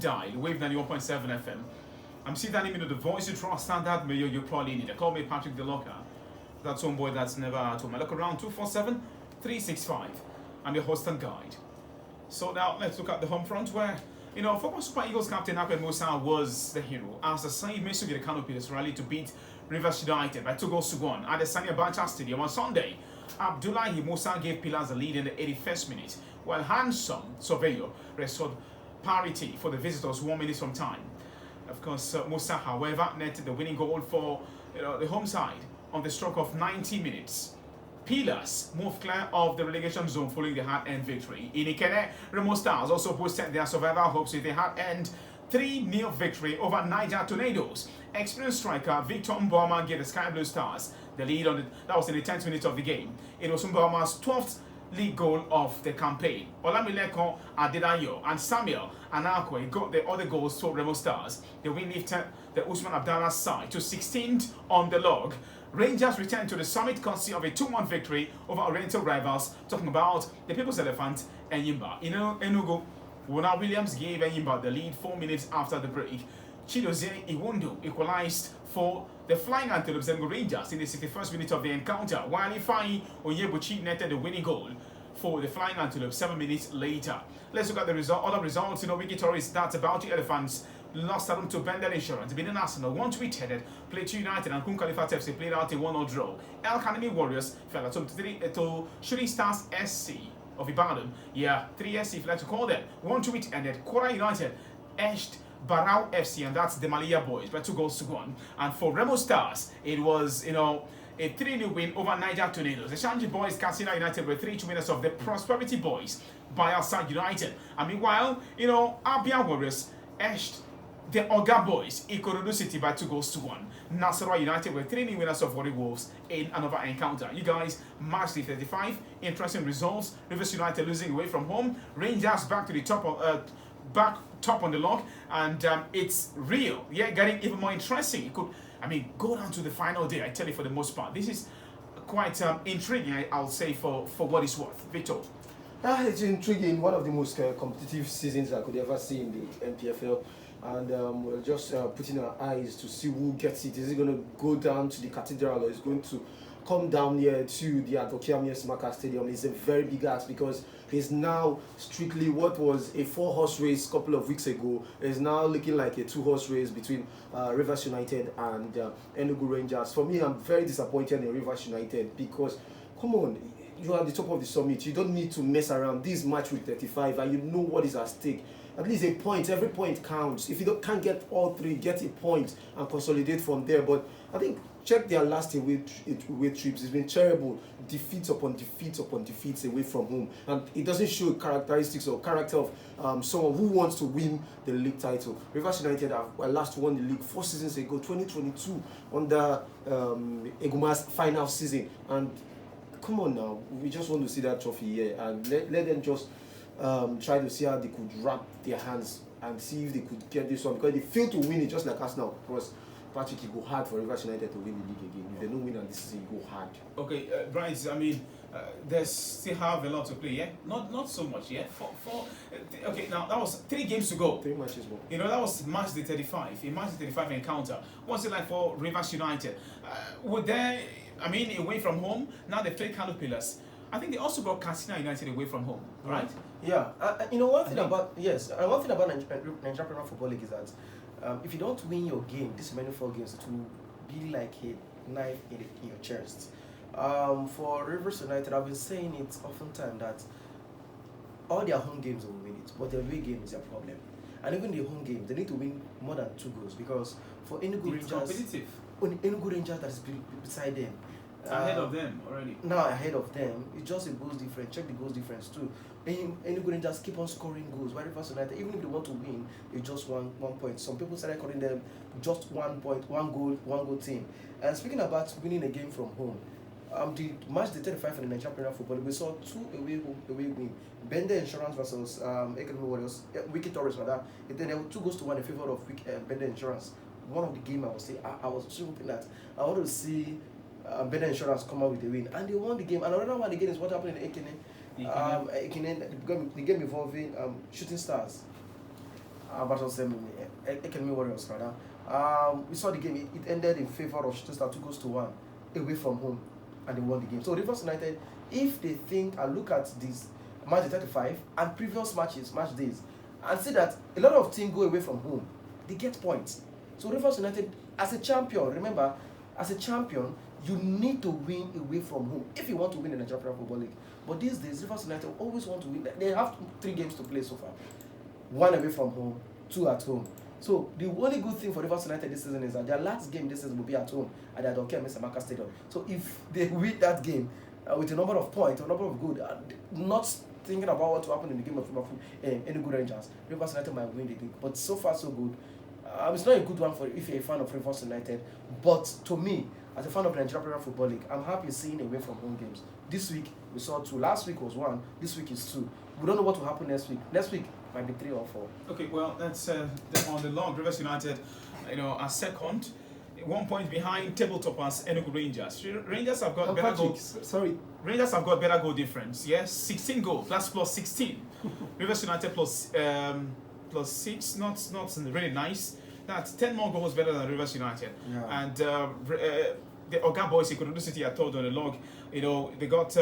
dial, Wave 91.7 FM. I'm still telling you the voice you trust, standard mail you probably need. Call me Patrick the Lurker. That's one boy that's never told me. Look around 247 365. I'm your host and guide. So now let's look at the home front where, former Super Eagles captain Ahmed Musa was the hero as the side managed to get a Canopilas rally to beat Rivers United by 2 goals to 1 at the Sani Abacha Stadium on Sunday. Abdullahi Musa gave Pillars the lead in the 81st minute, while Handsome Surveyor restored parity for the visitors 1 minute from time. Of course, Musa, however, netted the winning goal for the home side on the stroke of 90 minutes. Pillars moved clear of the relegation zone following the hard-earned victory. In Ikene, Remo Stars also boosted their survival hopes with a hard-earned 3-0 victory over Niger Tornadoes. Experienced striker Victor Mboma gave the Sky Blue Stars the lead that was in the 10th minute of the game. It was Mboma's 12th league goal of the campaign. Olamileko Adedayo and Samuel Anakwe got the other goals for Remo Stars. The win lifted the Usman Abdallah side to 16th on the log. Rangers returned to the summit courtesy of a 2-1 victory over Oriental rivals, talking about the People's Elephant and Yimba. Enugu, Wona Williams gave Yimba the lead 4 minutes after the break. Chidozie Iwundu equalized for the Flying Antelopes and Rangers in the 61st minute of the encounter, while Ifeanyi Onyebuchi netted the winning goal for the Flying Antelopes 7 minutes later. Let's look at the other results. Wiki Tourists, that's about the Elephants lost at home to Bendel Insurance. Benin Arsenal 1-2 headed. Plateau United and Kun Khalifat FC played out a 1-0 draw. El Kanemi Warriors fell at home to Shooting Stars SC of Ibadan. 3 SC if you like to call them. 1-2 ended. Kora United edged Barao FC, and that's the Malia boys by 2 goals to 1. And for Remo Stars, it was a 3-0 win over Niger Tornadoes. The Shanji boys, Katsina United were 3-2 winners of the Prosperity boys by outside United. And meanwhile, Abia Warriors edged the Oga boys, Ikorodu City by 2 goals to 1. Nasarawa United were 3-0 winners of Warri Wolves in another encounter. You guys, March the 35, interesting results. Rivers United losing away from home. Rangers back to the top on the log, and it's real. Getting even more interesting. It could, go down to the final day. I tell you, for the most part, this is quite intriguing. I'll say for what it's worth. Victor. It's intriguing. One of the most competitive seasons I could ever see in the NPFL. And we're just putting our eyes to see who gets it. Is it going to go down to the Cathedral, or is it going to come down here to the Advocaamia Smaka Stadium? It's a very big ask, because it's now strictly what was a 4-horse race a couple of weeks ago is now looking like a 2-horse race between Rivers United and Enugu Rangers. For me, I'm very disappointed in Rivers United, because, come on, you are at the top of the summit. You don't need to mess around. This match with 35, and you know what is at stake. At least a point. Every point counts. If you can't get all 3, get a point and consolidate from there. But I think check their last away trips. It's been terrible. Defeats upon defeats upon defeats away from home, and it doesn't show characteristics or character of someone who wants to win the league title. Rivers United have last won the league 4 seasons ago, 2022, under Eguma's final season. And come on now, we just want to see that trophy here, and let them just try to see how they could wrap their hands and see if they could get this one, because they failed to win it, just like us now. Because Patrick, it go hard for Rivers United to win the league again. If they don't win on this season, it go hard. Okay, Bryce, they still have a lot to play, yeah? Not so much, yeah? Okay, now that was 3 games to go. 3 matches more. That was March the 35, a March the 35 encounter. What's it like for Rivers United? Would they, away from home, now they play Canopilas. I think they also brought Katsina United away from home, right? Yeah. One thing about Nigerian Premier Football League is that if you don't win your game, this many 4 games, it will be like a knife in your chest. For Rivers United, I've been saying it oftentimes that all their home games will win it, but their away game is their problem. And even the home games, they need to win more than 2 goals, because for Enugu Rangers, competitive. Enugu Rangers that is beside them. Ahead of them already. Now ahead of them, it's just a goals difference. Check the goals difference too. Enugu Rangers keep on scoring goals. While Rivers United, even if they want to win, it's just one point. Some people started calling them just 1 point, 1 goal team. And speaking about winning a game from home, the match the 35 in the Nigerian Premier Football, we saw 2 away win. Bender Insurance versus Academy Warriors, Wiki Tourists rather. And then there were 2 goals to 1 in favor of Bender Insurance. One of the game I was just hoping that I want to see Bender Insurance come out with a win, and they won the game. And another one again is what happened in Ekene. The game involving Shooting Stars. battles them Academy Warriors rather. We saw the game. It ended in favor of Shooting Star 2-1 away from home, and they won the game. So Rivers United, if they think and look at this match 35 and previous match days, and see that a lot of teams go away from home, they get points. So Rivers United, as a champion, remember, as a champion, you need to win away from home if you want to win in the Nigerian Football League. But these days, Rivers United always want to win. They have 3 games to play so far. 1 away from home, 2 at home. So the only good thing for Rivers United this season is that their last game this season will be at home at the Adoke Mesamaka Stadium. So if they win that game with a number of points, a number of good, not thinking about what will happen in the game of Enugu Rangers, Rivers United might win the league. But so far so good. It's not a good one for if you're a fan of Rivers United. But to me, as a fan of the Nigerian Premier Football League, I'm happy seeing away from home games. This week we saw 2. Last week was 1. This week is 2. We don't know what will happen next week. Next week might be 3 or 4. Okay, well, that's on the log. Rivers United, are second, 1 point behind table toppers Enugu Rangers. Rangers have got better goal. Sorry. Rangers have got better goal difference. Yes, 16 goals. That's plus 16. Rivers United plus 6. Not really nice. That's 10 more goals better than Rivers United. Yeah. And the Oga boys, Ikorodu City, are told on the log. They got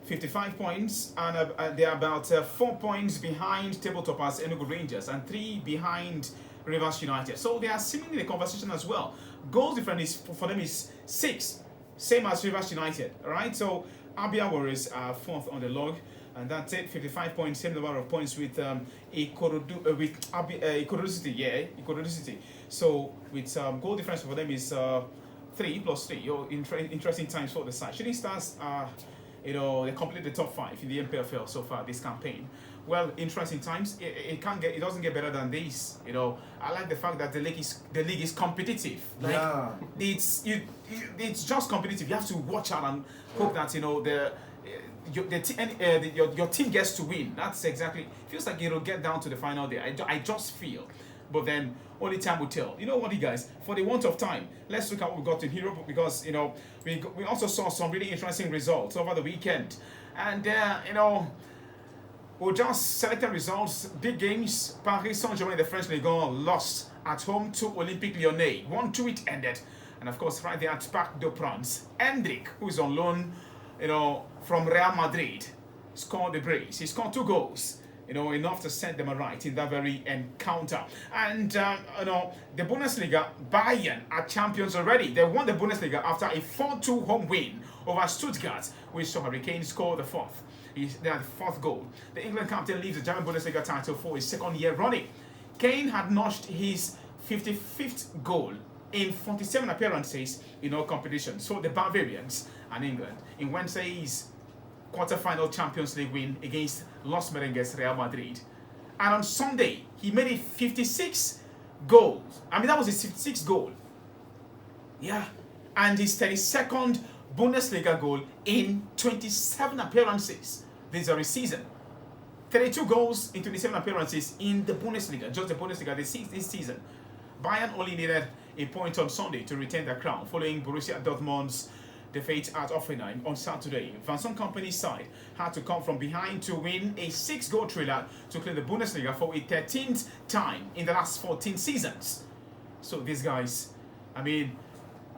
55 points, and they're about 4 points behind table toppers Enugu Rangers and 3 behind Rivers United. So they are seemingly the conversation as well. Goals difference for them is 6, same as Rivers United. All right, so Abia Warriors are 4th on the log, and that's it. 55 points, same number of points with Ikorodu City. Yeah, Ikorodu City. So with goal difference for them is 3 plus 3. Interesting times for the side. Shooting Stars are. They complete the top 5 in the MPFL so far this campaign. Well, interesting times. It doesn't get better than this. I like the fact that the league is competitive. Like, it's just competitive. You have to watch out and hope that your team gets to win. That's exactly. Feels like it'll get down to the final day. I just feel. But then only time will tell. You know what, you guys? For the want of time, let's look at what we got in Europe, because we also saw some really interesting results over the weekend, and we just selected results. Big games. Paris Saint-Germain, the French Ligue 1, lost at home to Olympique Lyonnais. 1-2 it ended, and of course right there at Parc des Princes, Hendrick, who is on loan, from Real Madrid, scored the brace. He scored 2 goals. Enough to set them right in that very encounter. And, the Bundesliga, Bayern are champions already. They won the Bundesliga after a 4-2 home win over Stuttgart, which saw Hurricane score the 4th. They had the 4th goal. The England captain leaves the German Bundesliga title for his 2nd year running. Kane had notched his 55th goal in 47 appearances in all competitions. So the Bavarians and England in Wednesday's quarter-final Champions League win against Los Merengues Real Madrid. And on Sunday, he made it 56 goals. That was his 56th goal. Yeah. And his 32nd Bundesliga goal in 27 appearances this very season. 32 goals in 27 appearances in the Bundesliga, just the Bundesliga this season. Bayern only needed a point on Sunday to retain their crown, following Borussia Dortmund's defeat at Offenheim on Saturday. Vincent Kompany's side had to come from behind to win a 6-goal thriller to clear the Bundesliga for a 13th time in the last 14 seasons. So these guys,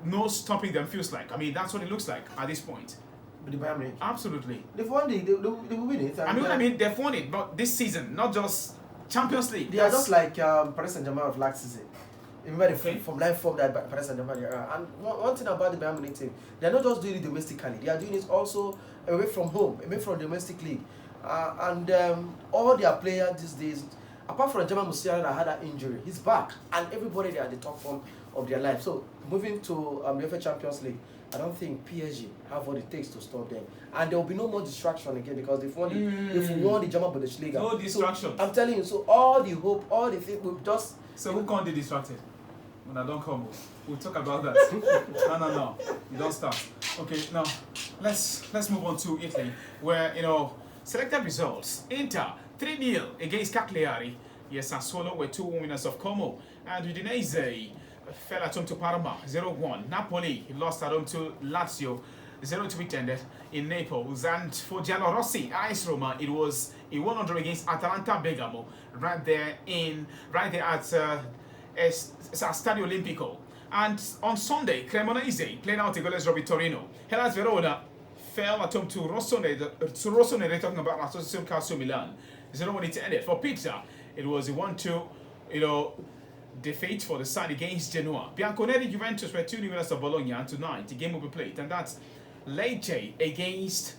no stopping them feels like. That's what it looks like at this point. But the Bayern Munich, absolutely. They've won it. They will win it. They've won it, but this season, not just Champions League. They are just like Paris Saint-Germain of last season. Remember from life form that Paris Saint-Germain. And one thing about the Bayern Munich team, they are not just doing it domestically. They are doing it also away from home, away from domestic league. And all their players these days, apart from German Musiala that had an injury, he's back, and everybody they are at the top form of their life. So moving to the UEFA Champions League, I don't think PSG have what it takes to stop them, and there will be no more distraction again because they've won the German Bundesliga. No distraction. So, I'm telling you, so all the hope, all the things we've just. So who can't be distracted? When I don't come, we'll talk about that. No, you don't start. Okay, now let's move on to Italy, where selected results. Inter 3-0 against Cagliari. Yes, Sassuolo were 2 winners of Como, and Udinese fell at home to Parma 0-1. Napoli lost at home to Lazio 0-2 it ended in Naples, and for Giallorossi, AS Roma, it was a a 1-0 against Atalanta Bergamo, right there at Stadio Olimpico. And on Sunday, Cremonese played out a goalless draw with Torino. Hellas Verona fell at home to Rossoneri, talking about Associazione Calcio Milan. 0-1 it ended. For Pizza, it was a 1-2, defeat for the side against Genoa. Bianconeri Juventus were 2-0 winners of Bologna, and tonight the game will be played, and that's Lecce against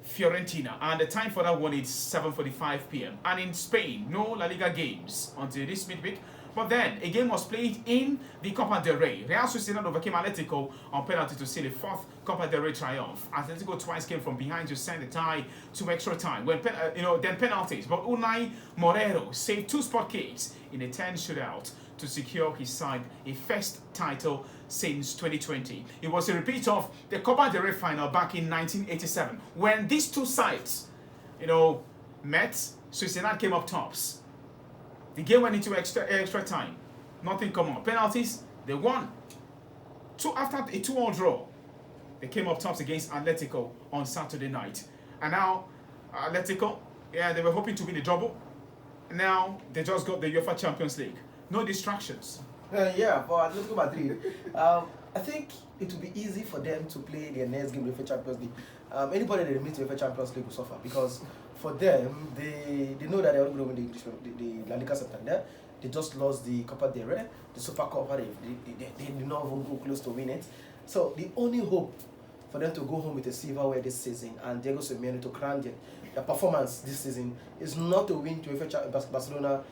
Fiorentina, and the time for that one is 7:45 p.m. And in Spain, no La Liga games until this midweek. But then a game was played in the Copa del Rey. Real Sociedad overcame Atletico on penalty to seal a fourth Copa del Rey triumph. Atletico twice came from behind to send the tie to extra time. When then penalties, but Unai Morero saved 2 spot kicks in a 10 shootout to secure his side a first title since 2020. It was a repeat of the Copa del Rey final back in 1987 when these two sides, met. Sociedad came up tops. The game went into extra time. Nothing come up. Penalties, they won. After a 2-2 draw, they came up tops against Atletico on Saturday night. And now, Atletico, they were hoping to win the double. Now, they just got the UEFA Champions League. No distractions. For Atletico Madrid, I think it will be easy for them to play their next game in the UEFA Champions League. Anybody that meets the UEFA Champions League will suffer because for them, they know that they're going to win the La Liga Santander. They just lost the Copa del Rey, the Super Copa. They did not even go close to win it. So the only hope for them to go home with a silverware this season and Diego Simeone to crown their performance this season is not to win to UEFA Barcelona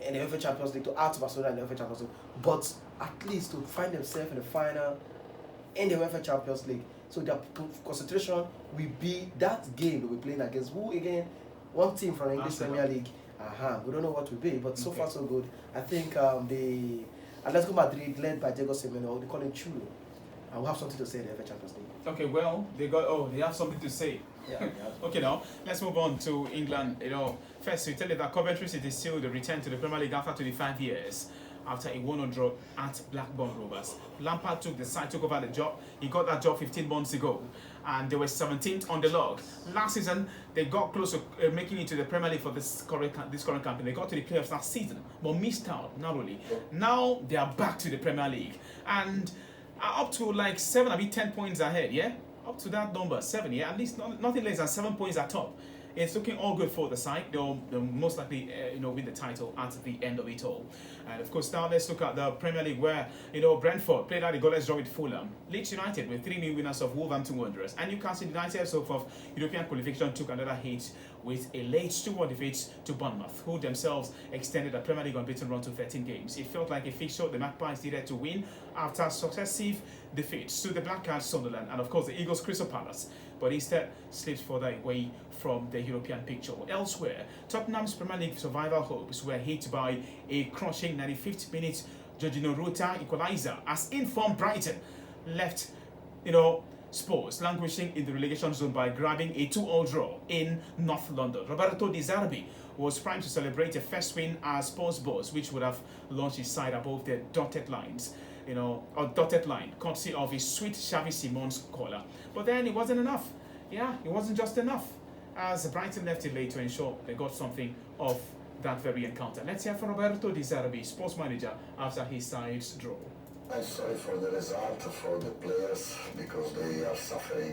in the UEFA Champions League, to out Barcelona in the UEFA Champions League, but at least to find themselves in the final in the UEFA Champions League. So their concentration will be that game they'll be playing against who again? One team from the English Premier League. We don't know what will be, but so far so good. I think the Atletico Madrid, led by Diego Simeone, or they call him Chulo, and will have something to say in the FA Champions League. Okay, well, they have something to say. Yeah. Okay, now let's move on to England. First we tell you that Coventry City sealed the return to the Premier League after 25 years. After a 1-0 draw at Blackburn Rovers, Lampard took over the job. He got that job 15 months ago, and they were 17th on the log. Last season, they got close to making it to the Premier League for this current campaign. They got to the playoffs last season, but missed out narrowly. Now they are back to the Premier League and are up to like 7, 10 points ahead. Yeah, up to that number 7. Yeah, at least nothing less than 7 points at top. It's looking all good for the side. They'll most likely, win the title at the end of it all. And of course, now let's look at the Premier League where, Brentford played out a goalless draw with Fulham. Leeds United were 3-0 winners of Wolverhampton Wanderers. And Newcastle United, so for European qualification, took another hit with a late 2-1 defeat to Bournemouth, who themselves extended a Premier League unbeaten run to 13 games. It felt like a fixture the Magpies needed to win after successive defeats to the Black Cats Sunderland and of course the Eagles Crystal Palace, but instead slipped further away from the European picture. Elsewhere, Tottenham's Premier League survival hopes were hit by a crushing 95th minute Jorginho Rota equaliser as informed Brighton left, Spurs languishing in the relegation zone by grabbing a 2-2 draw in North London. Roberto Di Zerbi was primed to celebrate a first win as Spurs boss, which would have launched his side above the dotted lines, dotted line, courtesy of his sweet Xavi Simons caller. But then it wasn't enough. Yeah, it wasn't just enough, as Brighton left it late to ensure they got something of that very encounter. Let's hear from Roberto Di Zerbi, sports manager, after his side's draw. I'm sorry for the result, for the players, because they are suffering